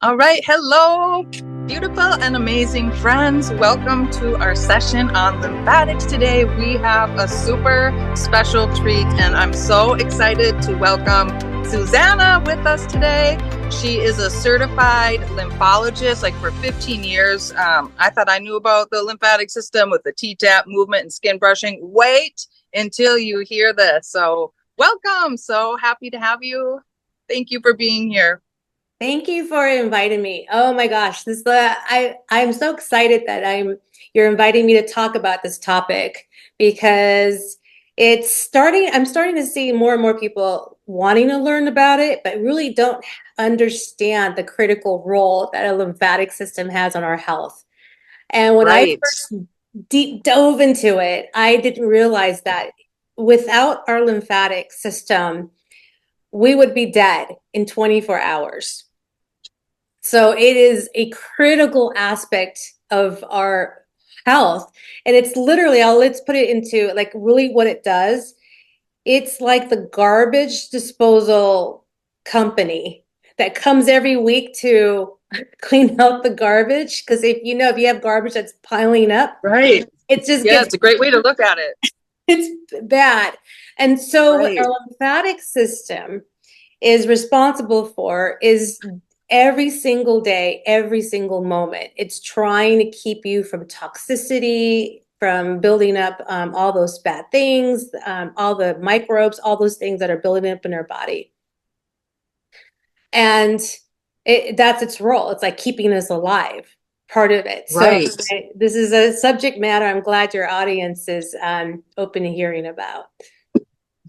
All right. Hello, beautiful and amazing friends. Welcome to our session on lymphatics. Today, we have a super special treat, and I'm so excited to welcome Susanna with us today. She is a certified lymphologist, like for 15 years. I thought I knew about the lymphatic system with the T-tap movement and skin brushing. Wait until you hear this. So welcome. So happy to have you. Thank you for being here. Thank you for inviting me. Oh my gosh, I'm so excited that you're inviting me to talk about this topic because I'm starting to see more and more people wanting to learn about it, but really don't understand the critical role that a lymphatic system has on our health. And when I Right. first deep dove into it, I didn't realize that without our lymphatic system, we would be dead in 24 hours. So it is a critical aspect of our health. And it's literally, let's put it into like really what it does. It's like the garbage disposal company that comes every week to clean out the garbage. Because if you have garbage that's piling up, Right. it just Yeah, gets, it's a great way to look at it. it's bad. And so what Right. our lymphatic system is responsible for is every single day, every single moment. It's trying to keep you from toxicity, from building up all those bad things, all the microbes, all those things that are building up in our body. And that's its role. It's like keeping us alive, part of it. So Right. this is a subject matter I'm glad your audience is open to hearing about.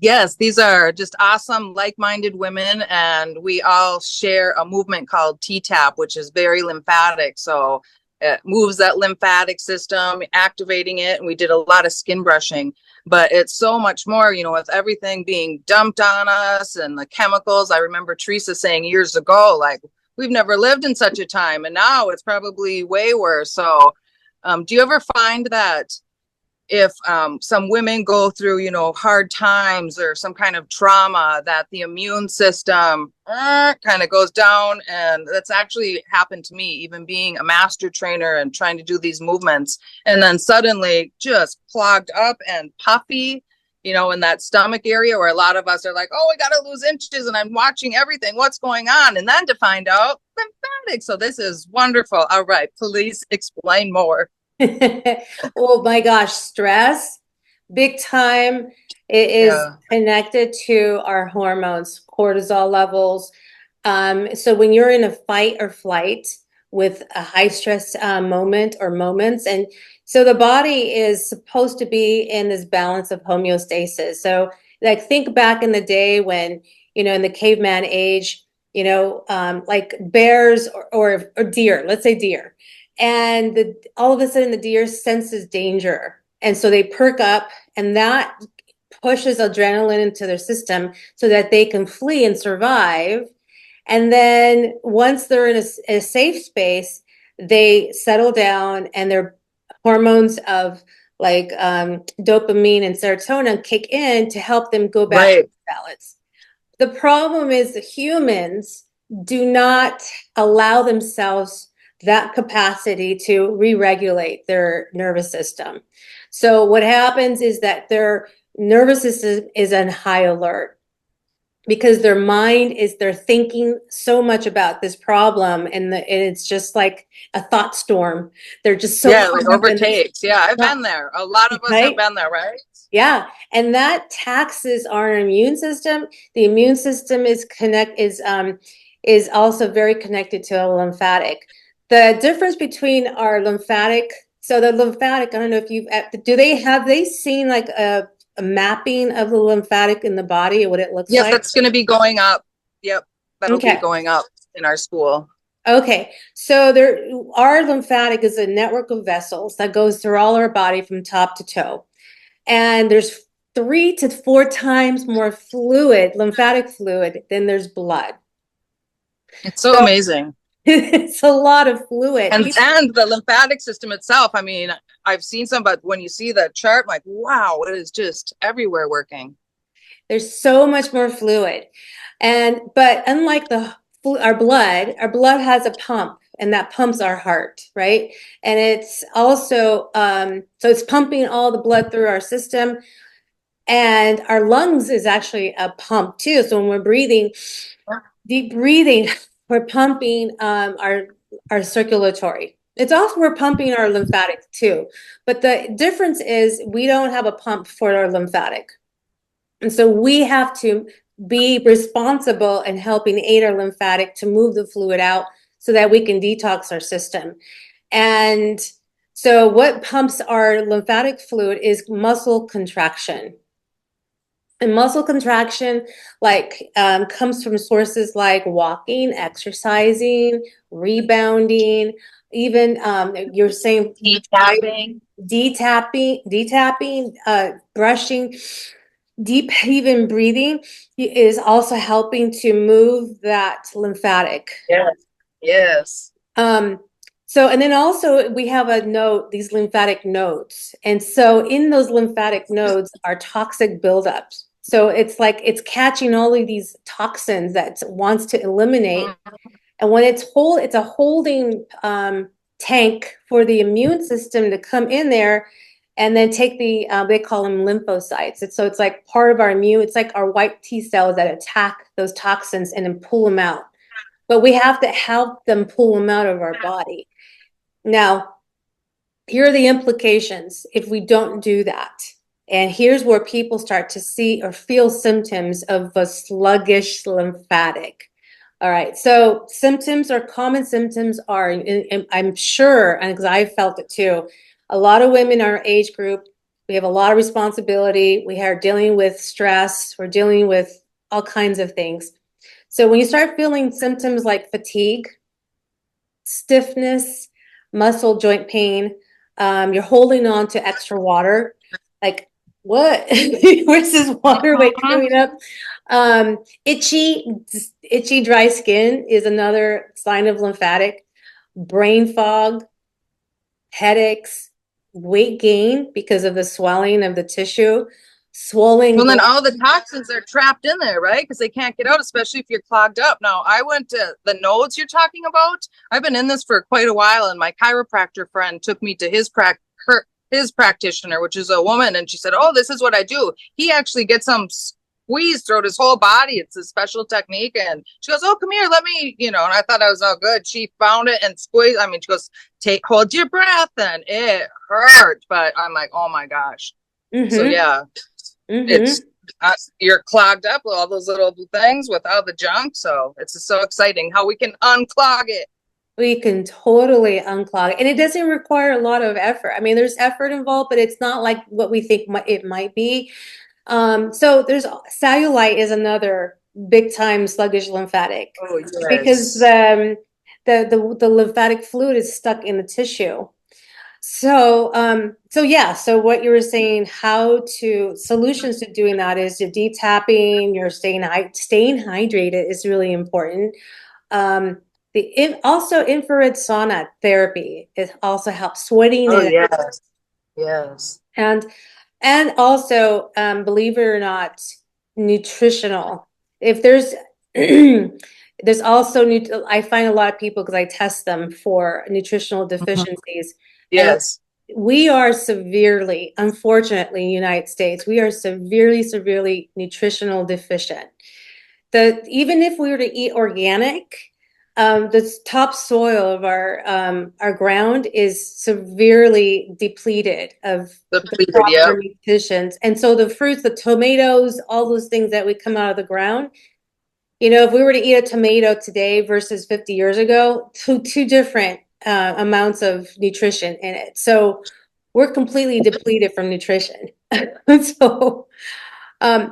Yes, these are just awesome, like-minded women, and we all share a movement called T-tap, which is very lymphatic. So it moves that lymphatic system, activating it, and we did a lot of skin brushing. But it's so much more, with everything being dumped on us and the chemicals. I remember Teresa saying years ago, like, we've never lived in such a time, and now it's probably way worse. So, do you ever find that if some women go through, hard times or some kind of trauma, that the immune system kind of goes down? And that's actually happened to me, even being a master trainer and trying to do these movements. And then suddenly just clogged up and puffy, in that stomach area where a lot of us are like, oh, we got to lose inches. And I'm watching everything. What's going on? And then to find out lymphatic. So this is wonderful. All right. Please explain more. Oh my gosh, stress, big time. It is Yeah. connected to our hormones, cortisol levels. So when you're in a fight or flight with a high stress moment or moments, and so the body is supposed to be in this balance of homeostasis. So like think back in the day when, in the caveman age, like bears or deer, let's say deer and all of a sudden the deer senses danger and so they perk up and that pushes adrenaline into their system so that they can flee and survive, and then once they're in a safe space they settle down and their hormones of like dopamine and serotonin kick in to help them go back to Right. balance. The problem is that humans do not allow themselves that capacity to re-regulate their nervous system. So what happens is that their nervous system is on high alert because their mind is they're thinking so much about this problem and it's just like a thought storm. They're just so Yeah, caught it up in this, overtakes. Yeah, I've been there. A lot of us have right? been there, right? Yeah, and that taxes our immune system. The immune system is also very connected to a lymphatic. The difference between our lymphatic, so the lymphatic, I don't know if you've have they seen like a mapping of the lymphatic in the body or what it looks Yes, like? that's going to be going up. Yep, that'll be Okay. going up in our school. Okay, so our lymphatic is a network of vessels that goes through all our body from top to toe. And there's 3 to 4 times more fluid, lymphatic fluid, than there's blood. It's so So amazing. it's a lot of fluid. And the lymphatic system itself, I mean, I've seen some, but when you see the chart, I'm like, wow, it is just everywhere working. There's so much more fluid. But unlike the our blood has a pump, and that pumps our heart, right? And it's also, so it's pumping all the blood through our system, and our lungs is actually a pump too. So when we're breathing, deep breathing, we're pumping our circulatory. It's also, we're pumping our lymphatic too. But the difference is we don't have a pump for our lymphatic. And so we have to be responsible in helping aid our lymphatic to move the fluid out so that we can detox our system. And so what pumps our lymphatic fluid is muscle contraction. And muscle contraction, like, comes from sources like walking, exercising, rebounding, even, you're saying detapping, brushing, deep, even breathing is also helping to move that lymphatic. Yes. Yes. So, and then also we have a node, these lymphatic nodes. And so in those lymphatic nodes are toxic buildups. So it's like it's catching all of these toxins that it wants to eliminate. And when it's a holding tank for the immune system to come in there and then take the, they call them lymphocytes. So it's like part of our immune, it's like our white T cells that attack those toxins and then pull them out. But we have to help them pull them out of our body. Now, here are the implications if we don't do that. And here's where people start to see or feel symptoms of a sluggish lymphatic. All right, so common symptoms are, and I'm sure, and because I felt it too, a lot of women in our age group, we have a lot of responsibility. We are dealing with stress. We're dealing with all kinds of things. So when you start feeling symptoms like fatigue, stiffness, muscle joint pain, you're holding on to extra water, like, what? Where's this waterway coming up? Itchy, dry skin is another sign of lymphatic. Brain fog, headaches, weight gain because of the swelling of the tissue, swollen. Well, then all the toxins are trapped in there, right? Because they can't get out, especially if you're clogged up. Now, I went to the nodes you're talking about. I've been in this for quite a while, and my chiropractor friend took me to his practitioner, which is a woman, and she said, "Oh, this is what I do." He actually gets some squeeze throughout his whole body. It's a special technique, and she goes, "Oh, come here, let me," And I thought I was all good. She found it and squeezed. I mean, she goes, hold your breath," and it hurt. But I'm like, oh my gosh. Mm-hmm. So yeah. It's you're clogged up with all those little things with all the junk. So it's so exciting how we can unclog it. We can totally unclog it. And it doesn't require a lot of effort. I mean, there's effort involved, but it's not like what we think it might be. So there's cellulite is another big time sluggish lymphatic. Oh, yes. Because the lymphatic fluid is stuck in the tissue. So so what you were saying, solutions to doing that is your detapping, your staying hydrated is really important. Also infrared sauna therapy, it also helps sweating. Oh, yes. Yes. And also, believe it or not, nutritional. If there's there's also I find a lot of people, because I test them for nutritional deficiencies. Yes. And we are severely, unfortunately, in the United States, we are severely nutritional deficient. Even if we were to eat organic, the topsoil of our ground is severely depleted of the proper nutrients. And so the fruits, the tomatoes, all those things that would come out of the ground, if we were to eat a tomato today versus 50 years ago, two different amounts of nutrition in it. So we're completely depleted from nutrition. So,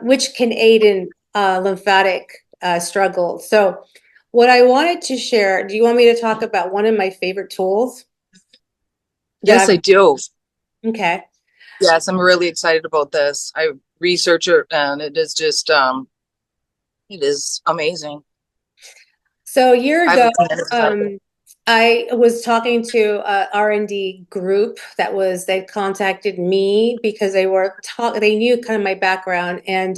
which can aid in lymphatic struggle. So what I wanted to share, do you want me to talk about one of my favorite tools? Yes, I do. Okay. Yes, I'm really excited about this. I research it, and it is just, it is amazing. So a year ago, I was talking to a R&D group they contacted me because they knew kind of my background, and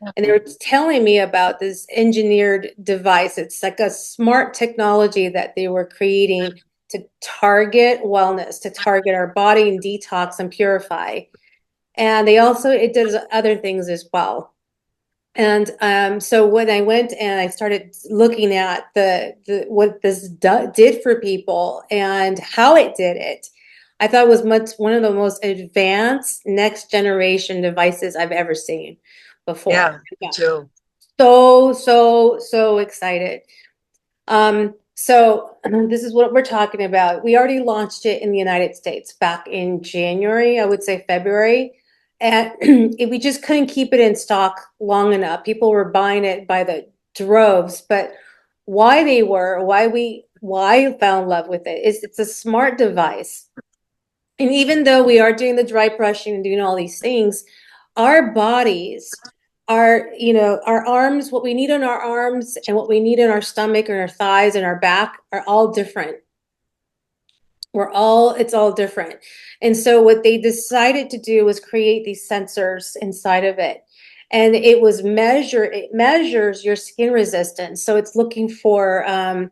And they were telling me about this engineered device. It's like a smart technology that they were creating to target wellness, to target our body and detox and purify. And it does other things as well. And so when I went and I started looking at what this did for people and how it did it, I thought it was one of the most advanced next generation devices I've ever seen before. Yeah, me too. So excited. So this is what we're talking about. We already launched it in the United States back in January, I would say February. And we just couldn't keep it in stock long enough. People were buying it by the droves, but why I found love with it is it's a smart device. And even though we are doing the dry brushing and doing all these things, our bodies our arms, what we need on our arms and what we need in our stomach and our thighs and our back are all different. It's all different. And so what they decided to do was create these sensors inside of it. And it measures your skin resistance. So it's looking for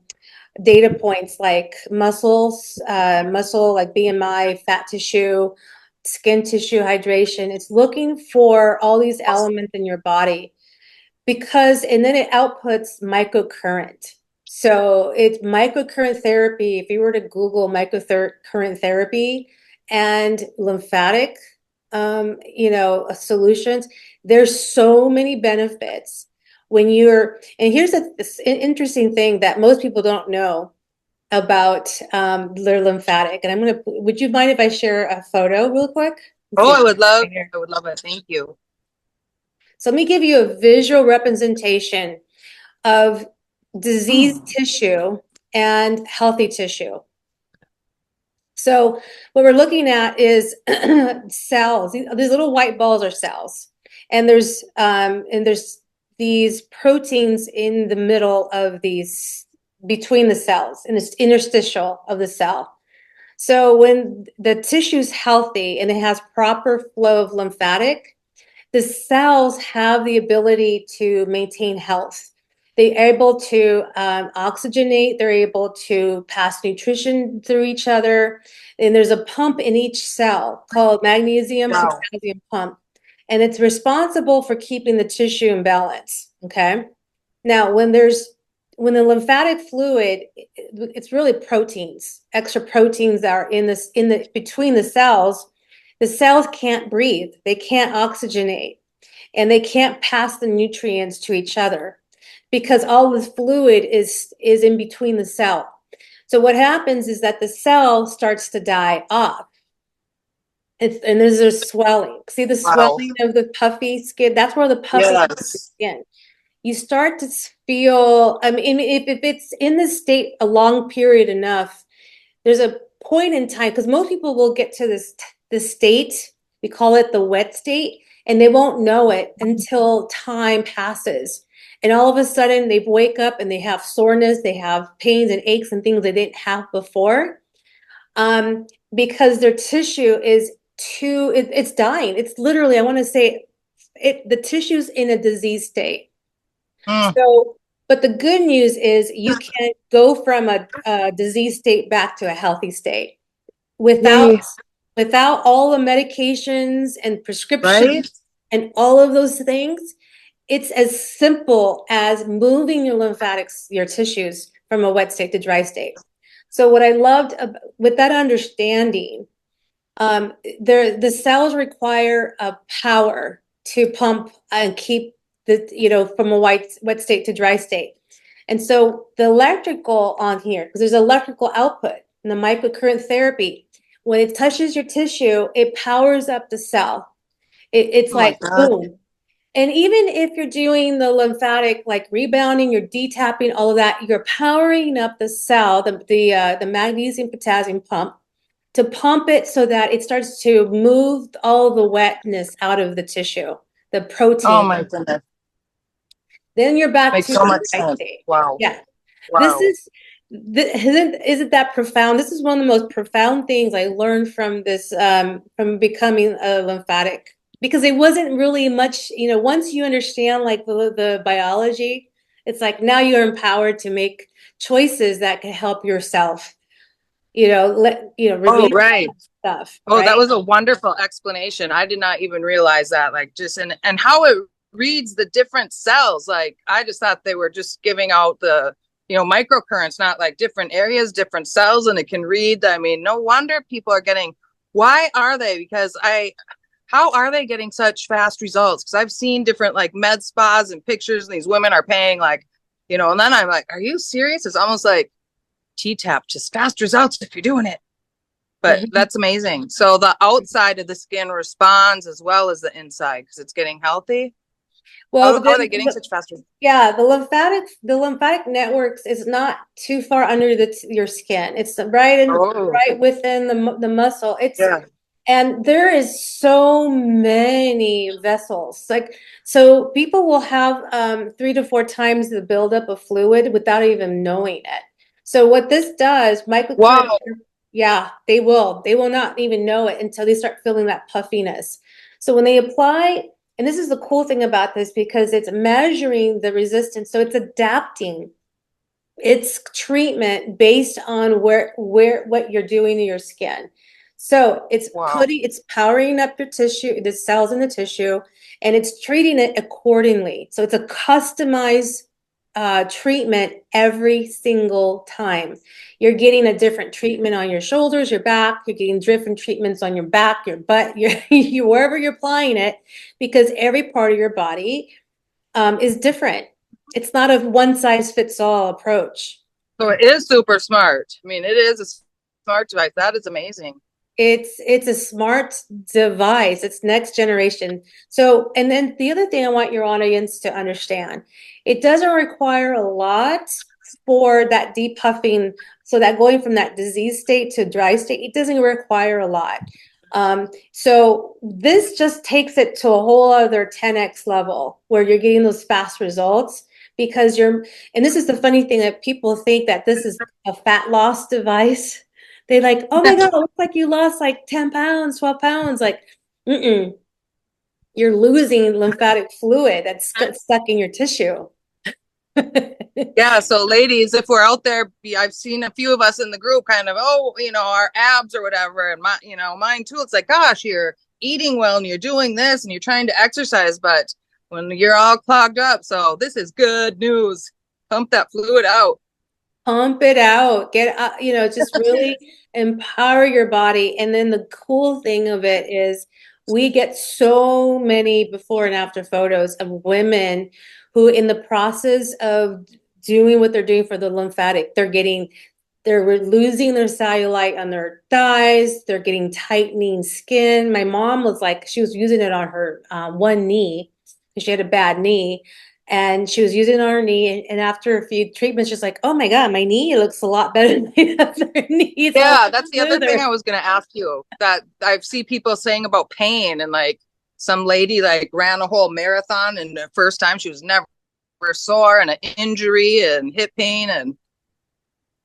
data points like muscle like BMI, fat tissue, skin tissue hydration. It's looking for all these elements in your body and then it outputs microcurrent. So it's microcurrent therapy. If you were to Google microcurrent therapy and lymphatic, solutions, there's so many benefits and here's an interesting thing that most people don't know about their lymphatic. And would you mind if I share a photo real quick? Oh, I would love it. Thank you. So let me give you a visual representation of diseased tissue and healthy tissue. So what we're looking at is cells. These little white balls are cells. And there's these proteins in the middle of between the cells, in this interstitial of the cell. So when the tissue's healthy and it has proper flow of lymphatic, the cells have the ability to maintain health. They're able to oxygenate. They're able to pass nutrition through each other. And there's a pump in each cell called magnesium potassium pump. And it's responsible for keeping the tissue in balance. Okay. Now, when the lymphatic fluid, it's really proteins, extra proteins that are between the cells. The cells can't breathe. They can't oxygenate, and they can't pass the nutrients to each other because all this fluid is in between the cell. So what happens is that the cell starts to die off. And there's a swelling. See the swelling of the puffy skin? That's where the puffy skin. You start to feel, I mean, if it's in this state a long period enough, there's a point in time, because most people will get to this state, we call it the wet state, and they won't know it until time passes. And all of a sudden they wake up and they have soreness, they have pains and aches and things they didn't have before, because their tissue it's dying. It's literally, I want to say, the tissue's in a disease state. So, but the good news is you can go from a disease state back to a healthy state without all the medications and prescriptions and all of those things. It's as simple as moving your tissues from a wet state to dry state. So what I loved with that understanding, the cells require a power to pump and keep from a wet state to dry state. And so the electrical on here, because there's electrical output in the microcurrent therapy, when it touches your tissue, it powers up the cell. It's like boom. And even if you're doing the lymphatic, like rebounding, you're detapping, all of that, you're powering up the cell, the magnesium potassium pump, to pump it so that it starts to move all the wetness out of the tissue, the protein. Oh my goodness. Then you're back Makes to so much the dry sense. state. Wow. Yeah. Wow. Isn't that profound? This is one of the most profound things I learned from this, from becoming a lymphatic because it wasn't really much, once you understand like the biology, it's like now you're empowered to make choices that can help yourself, Oh, release right. stuff, Oh, that right? was a wonderful explanation. I did not even realize that. Like just and how it reads the different cells. Like I just thought they were just giving out the, microcurrents, not like different areas, different cells, and it can read. I mean, no wonder people are getting, why are they? Because how are they getting such fast results? Because I've seen different like med spas and pictures, and these women are paying like, and then I'm like, are you serious? It's almost like T-tap, just fast results if you're doing it. But Mhm. that's amazing. So the outside of the skin responds as well as the inside because it's getting healthy. Well, How are they getting such fast results? yeah, the lymphatic networks is not too far under your skin. It's Oh, right within the muscle. yeah. And there is so many vessels. Like, so people will have 3 to 4 times the buildup of fluid without even knowing it. So what this does, microcurrent, Wow. yeah, they will. They will not even know it until they start feeling that puffiness. So when they apply, and this is the cool thing about this because it's measuring the resistance, so it's adapting its treatment based on where what you're doing to your skin. So Wow. it's powering up your tissue, the cells in the tissue, and it's treating it accordingly. So it's a customized treatment every single time. You're getting a different treatment on your shoulders, your back. You're getting different treatments on your back, your butt, wherever you're applying it, because every part of your body is different. It's not a one size fits all approach. So it is super smart. I mean, it is a smart device. That is amazing. It's a smart device. It's next generation. So, and then the other thing I want your audience to understand, it doesn't require a lot for that depuffing. So that going from that disease state to dry state, it doesn't require a lot. So this just takes it to a whole other 10x level where you're getting those fast results because and this is the funny thing that people think that this is a fat loss device. They like, oh my God, it looks like you lost like 10 pounds, 12 pounds. Like, mm-mm, you're losing lymphatic fluid that's stuck in your tissue. Yeah. So, ladies, if we're out there, I've seen a few of us in the group kind of, oh, our abs or whatever. And mine too. It's like, gosh, you're eating well and you're doing this and you're trying to exercise, but when you're all clogged up. So, this is good news. Pump that fluid out. Pump it out. Get just really empower your body. And then the cool thing of it is we get so many before and after photos of women who in the process of doing what they're doing for the lymphatic, they're losing their cellulite on their thighs. They're getting tightening skin. My mom was like, she was using it on her one knee because she had a bad knee. And she was using it on her knee. And after a few treatments, she's like, oh my God, my knee looks a lot better than the other knee. It's a Yeah, lot that's the other thing smoother. I was going to ask you that I've seen people saying about pain and like some lady like ran a whole marathon and the first time she was never sore and an injury and hip pain and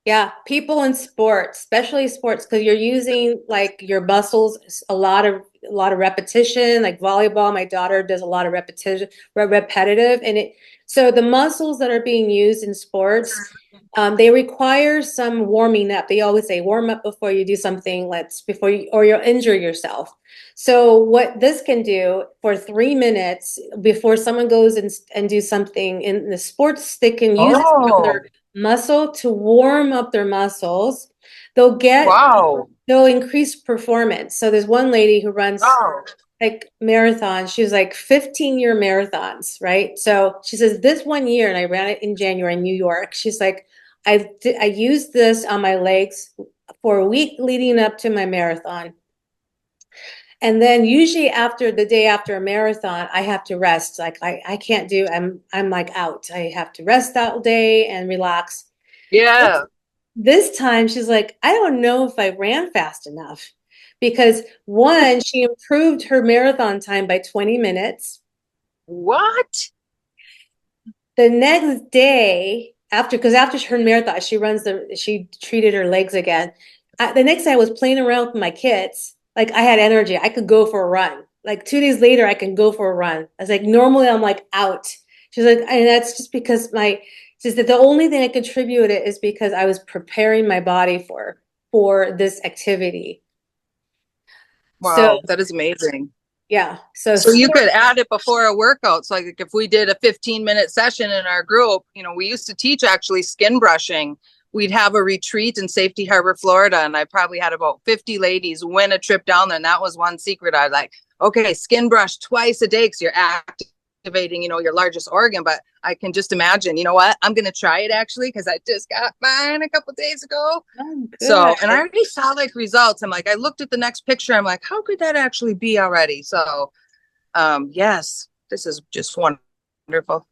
Yeah, people in sports, especially sports, because you're using like your muscles a lot of repetition, like volleyball. My daughter does a lot of repetitive, and so the muscles that are being used in sports, they require some warming up. They always say warm up before you do something, before you or you'll injure yourself. So what this can do for 3 minutes before someone goes and do something in the sports, they can use it from oh their muscle to warm up their muscles. They'll get wow they'll increase performance. So there's one lady who runs wow like marathons. She was like 15-year marathons, right? So she says this one year, and I ran it in January in New York. She's like, I used this on my legs for a week leading up to my marathon. And then usually after the day after a marathon, I have to rest. Like I can't do, I'm like out. I have to rest that day and relax. yeah This time she's like, I don't know if I ran fast enough because one, she improved her marathon time by 20 minutes. what The next day, because after her marathon, she treated her legs again. The next day I was playing around with my kids. Like I had energy. I could go for a run. like 2 days later, I can go for a run. I was like, normally I'm like out. She's like, and that's just because she said the only thing I contribute it is because I was preparing my body for this activity. So Wow, that is amazing. yeah, so So you sport, could add it before a workout. So like if we did a 15-minute session in our group, you know, we used to teach actually skin brushing. We'd have a retreat in Safety Harbor, Florida, and I probably had about 50 ladies win a trip down there. And that was one secret. I was like, okay, skin brush twice a day because you're activating, you know, your largest organ. But I can just imagine, you know what? I'm going to try it actually because I just got mine a couple days ago. oh, So, good. and I already saw like results. I'm like, I looked at the next picture. I'm like, how could that actually be already? So, yes, this is just wonderful.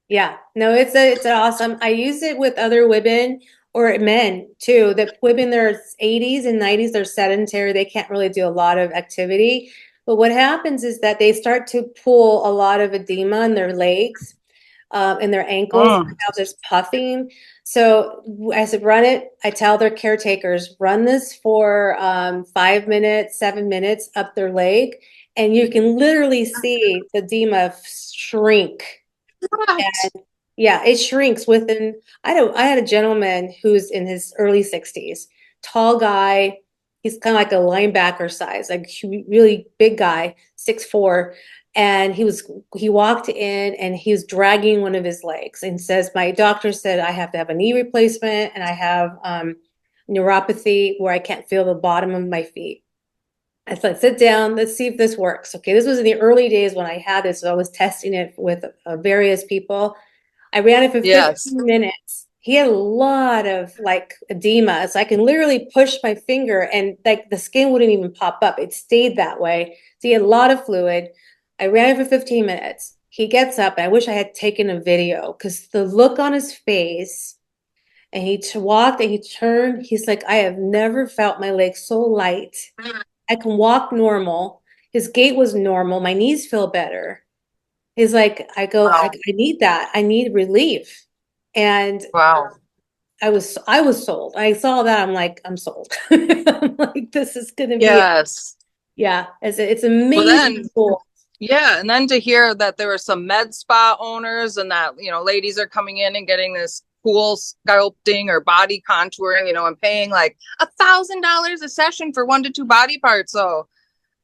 Yeah, no, it's awesome. I use it with other women or men too. That women in their 80s and 90s, they're sedentary. They can't really do a lot of activity. But what happens is that they start to pull a lot of edema in their legs, and their ankles. They Mm. have this puffing. So I said, run it. I tell their caretakers, run this for 5 minutes, 7 minutes up their leg, and you can literally see the edema shrink. What? And yeah, it shrinks within. I had a gentleman who's in his early 60s, tall guy. He's kind of like a linebacker size, like really big guy, 6'4". And he walked in and he was dragging one of his legs and says, my doctor said I have to have a knee replacement and I have neuropathy where I can't feel the bottom of my feet. I said, sit down, let's see if this works. Okay, this was in the early days when I had this, so I was testing it with various people. I ran it for Yes. 15 minutes. He had a lot of like edema, so I can literally push my finger and like the skin wouldn't even pop up. It stayed that way. So he had a lot of fluid. I ran it for 15 minutes. He gets up, and I wish I had taken a video because the look on his face, and he walked and he turned. He's like, I have never felt my legs so light. I can walk normal. His gait was normal. My knees feel better. He's like, I Wow. need that. I need relief. And Wow. I was sold. I saw that. I'm like, I'm sold. I'm like, this is gonna be it. Yes. Yeah. It's Well, amazing. then, Cool. yeah. And then to hear that there were some med spa owners and that, you know, ladies are coming in and getting this cool sculpting or body contouring, you know, and paying like $1,000 a session for 1 to 2 body parts. So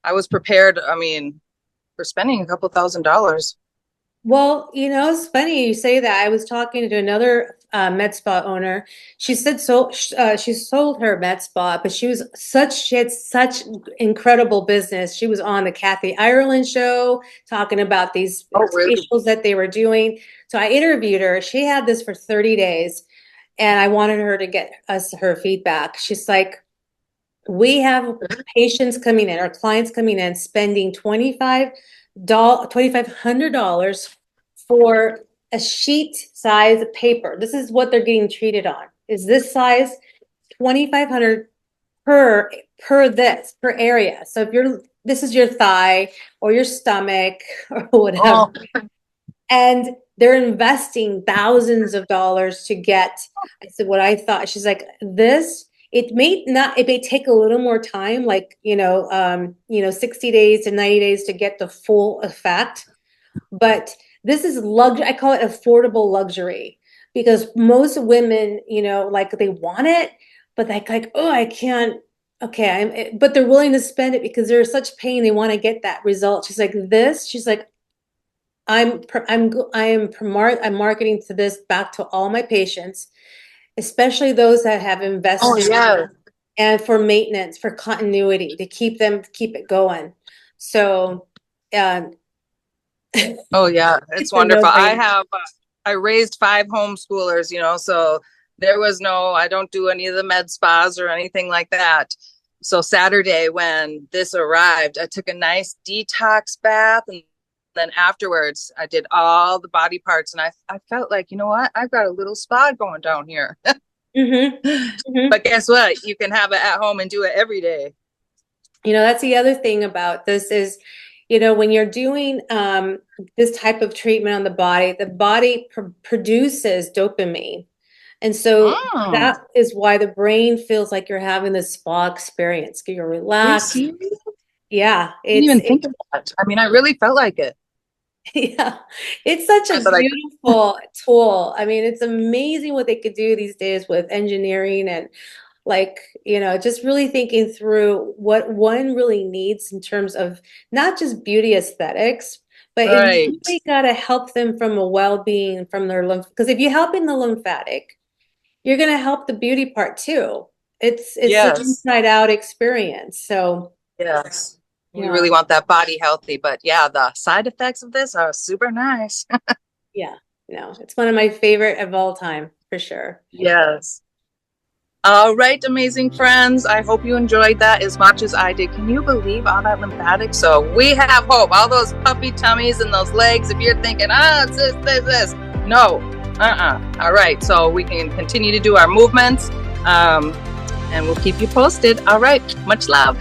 I was prepared. I mean, for spending a couple $1,000s. Well, it's funny you say that. I was talking to another med spa owner. She said she sold her med spa, but she had such incredible business. She was on the Kathy Ireland show talking about these Oh, really? facials that they were doing. So I interviewed her. She had this for 30 days, and I wanted her to get us her feedback. She's like, we have patients coming in, our clients coming in, spending $2,500 for a sheet size of paper. This is what they're getting treated on. Is this size 2,500 per area. So if this is your thigh or your stomach or whatever. Oh, And they're investing thousands of dollars to get. I said, what I thought. She's like, it may take a little more time, like 60 days to 90 days to get the full effect. But this is luxury. I call it affordable luxury because most women, like they want it, but like, oh, I can't. Okay, but they're willing to spend it because they're such pain. They want to get that result. She's like, this. She's like, I'm marketing to this back to all my patients, especially those that have oh, invested, yeah. and for maintenance, for continuity, to keep it going. So, um, Oh, yeah. It's it's a wonderful. no-brainer. I raised 5 homeschoolers, you know, so there was I don't do any of the med spas or anything like that. So Saturday when this arrived, I took a nice detox bath, and then afterwards I did all the body parts, and I felt like, you know what? I've got a little spa going down here. Mm-hmm. Mm-hmm. But guess what? You can have it at home and do it every day. That's the other thing about this is, when you're doing this type of treatment on the body produces dopamine. And so Mm, that is why the brain feels like you're having this spa experience. You're are you relaxed. serious? Yeah, I didn't it's even think of that. I mean, I really felt like it. yeah, it's such I a thought I beautiful tool. I mean, it's amazing what they could do these days with engineering and like, just really thinking through what one really needs in terms of not just beauty aesthetics, but it right. really got to help them from a well-being from their lymph. Because if you're helping the lymphatic, you're going to help the beauty part too. It's an Yes. inside out experience. So, Yes. We yeah, really want that body healthy, but yeah, the side effects of this are super nice. yeah, it's one of my favorite of all time for sure. Yes. All right, amazing friends. I hope you enjoyed that as much as I did. Can you believe all that lymphatic? So we have hope. All those puffy tummies and those legs, if you're thinking, it's this. No. All right. So we can continue to do our movements. And we'll keep you posted. All right. Much love.